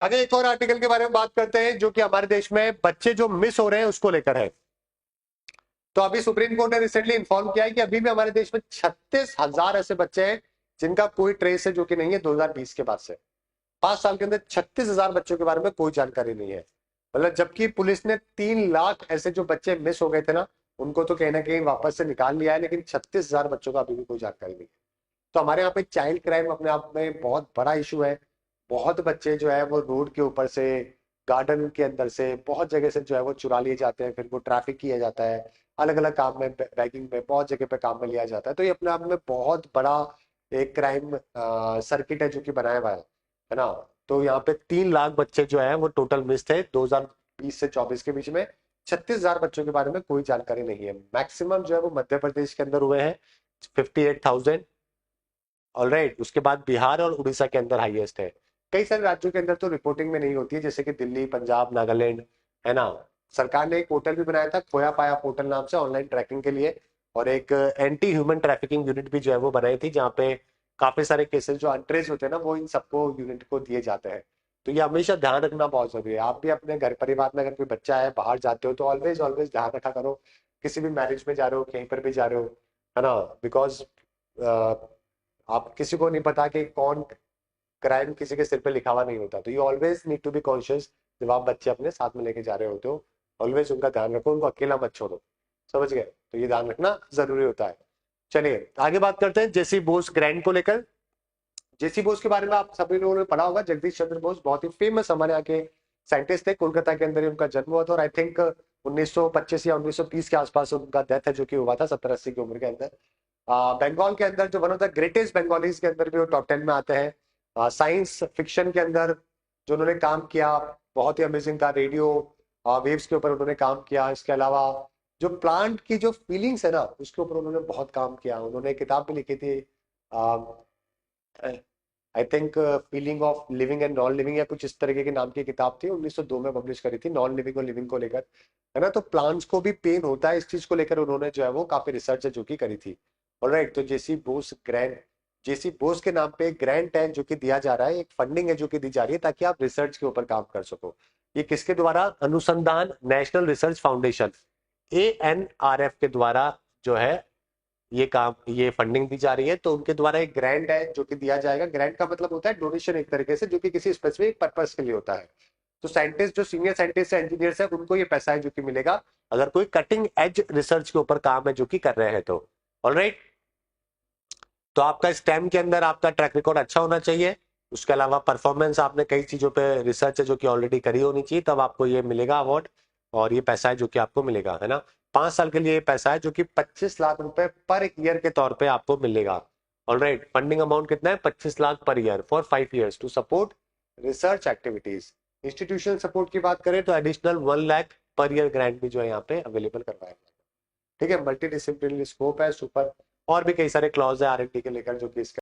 आगे एक और आर्टिकल के बारे में बात करते हैं जो कि हमारे देश में बच्चे जो मिस हो रहे हैं उसको लेकर है। तो अभी सुप्रीम कोर्ट ने रिसेंटली इन्फॉर्म किया है कि अभी भी हमारे देश में 36,000 ऐसे बच्चे हैं जिनका कोई ट्रेस है, जो कि नहीं है 2020 के बाद से। 5 साल के अंदर 36,000 बच्चों के बारे में कोई जानकारी नहीं है। मतलब जबकि पुलिस ने 3 लाख ऐसे जो बच्चे मिस हो गए थे ना, उनको तो कहीं ना कहीं वापस से निकाल लिया है, लेकिन 36,000 बच्चों का अभी भी कोई जानकारी नहीं है। तो हमारे यहाँ पे चाइल्ड क्राइम अपने आप में बहुत बड़ा इशू है। बहुत बच्चे जो है वो रोड के ऊपर से, गार्डन के अंदर से, बहुत जगह से जो है वो चुरा लिए जाते हैं, फिर वो ट्रैफिक किया जाता है, अलग अलग काम में, बैगिंग में, बहुत जगह पे काम में लिया जाता है। तो ये अपने आप में बहुत बड़ा एक क्राइम सर्किट है जो कि बनाया हुआ है ना। तो यहाँ पे 3 लाख बच्चे जो है वो टोटल मिस थे 2020 से 24 के बीच में। 36,000 बच्चों के बारे में कोई जानकारी नहीं है। मैक्सिमम जो है वो मध्य प्रदेश के अंदर हुए हैं, 58,000। ऑलराइट, उसके बाद बिहार और उड़ीसा के अंदर हाईएस्ट है। कई सारे राज्यों के अंदर तो रिपोर्टिंग में नहीं होती है, जैसे कि दिल्ली, पंजाब, नागालैंड, है ना। सरकार ने एक पोर्टल भी बनाया था, खोया पाया पोर्टल नाम से, ऑनलाइन ट्रैकिंग के लिए। और एक एंटी ह्यूमन ट्रैफिकिंग यूनिट भी जो है वो बनाई थी, जहाँ पे काफी सारे केसेस जो अनट्रेस होते हैं ना, वो इन सबको यूनिट को दिए जाते हैं। तो ये हमेशा ध्यान रखना बहुत जरूरी है। आप भी अपने घर परिवार में अगर कोई बच्चा है, बाहर जाते हो, तो ऑलवेज ऑलवेज ध्यान रखा करो। किसी भी मैरिज में जा रहे हो, कहीं पर भी जा रहे हो, है ना। बिकॉज आप किसी को नहीं पता कि कौन क्राइम किसी के सिर पे लिखा हुआ नहीं होता। तो you always need to be conscious जब आप बच्चे अपने साथ में लेके जा रहे होते हो। ऑलवेज उनका ध्यान रखो, उनको अकेला मत छोड़ो। समझ गए? तो ये ध्यान रखना जरूरी होता है। चलिए आगे बात करते हैं जेसी बोस ग्रैंड को लेकर। जेसी बोस के बारे में आप सभी लोगों ने पढ़ा होगा। जगदीश चंद्र बोस बहुत ही फेमस हमारे यहाँ के साइंटिस्ट थे। कोलकाता के अंदर ही उनका जन्म हुआ था, और आई थिंक 1925 या 1930 के आसपास उनका डेथ है, जो कि हुआ था 70-80 की उम्र के अंदर। बंगाल के अंदर जो one of the greatest Bengalis के अंदर भी वो टॉप 10 में आते हैं। साइंस फिक्शन के अंदर जो उन्होंने काम किया बहुत ही अमेजिंग था। रेडियो वेव्स के ऊपर उन्होंने काम किया। इसके अलावा जो प्लांट की जो फीलिंग्स है ना, उसके ऊपर उन्होंने बहुत काम किया। उन्होंने एक किताब भी लिखी थी, I think feeling of living and non living, या कुछ इस तरीके के नाम की किताब थी, 1902 में पब्लिश करी थी, नॉन लिविंग और लिविंग को लेकर, है ना। तो प्लांट्स को भी पेन होता है, इस चीज को लेकर उन्होंने जो है वो काफी रिसर्च है जो कि करी थी। ऑलराइट, तो जेसी बोस के नाम पे एक ग्रांट है जो कि दिया जा रहा है, एक फंडिंग है जो कि दी जा रही है, ताकि आप रिसर्च के ऊपर काम कर सको। ये किसके द्वारा? अनुसंधान नेशनल रिसर्च फाउंडेशन, ANRF के द्वारा जो है ये काम, ये फंडिंग दी जा रही है। तो उनके द्वारा एक ग्रांट है जो कि दिया जाएगा। ग्रांट का मतलब होता है डोनेशन एक तरीके से, जो कि किसी स्पेसिफिक पर्पस के लिए होता है। तो साइंटिस्ट, जो सीनियर साइंटिस्ट है, इंजीनियर्स है, उनको ये पैसा है जो कि मिलेगा अगर कोई कटिंग एज रिसर्च के ऊपर काम है जो कि कर रहे हैं तो। ऑलराइट, तो आपका स्टेम के अंदर आपका ट्रैक रिकॉर्ड अच्छा होना चाहिए। उसके अलावा परफॉर्मेंस आपने कई चीजों पे रिसर्च है जो कि ऑलरेडी करी होनी चाहिए, तब आपको ये मिलेगा अवार्ड। और ये पैसा है जो कि आपको मिलेगा, है ना। 5 साल के लिए ये पैसा है जो कि 25 लाख रुपए पर ईयर के तौर पे आपको मिलेगा। ऑलराइट, फंडिंग अमाउंट कितना है? 25 lakh per year for 5 years to support research activities. Institutional support की बात करें तो additional 1 lakh per year grant भी जो है यहाँ पे अवेलेबल करवाया गया है। ठीक है, मल्टी डिसिप्लिनरी स्कोप है, सुपर, और भी कई सारे क्लॉज है R&D के लेकर जो कि इसके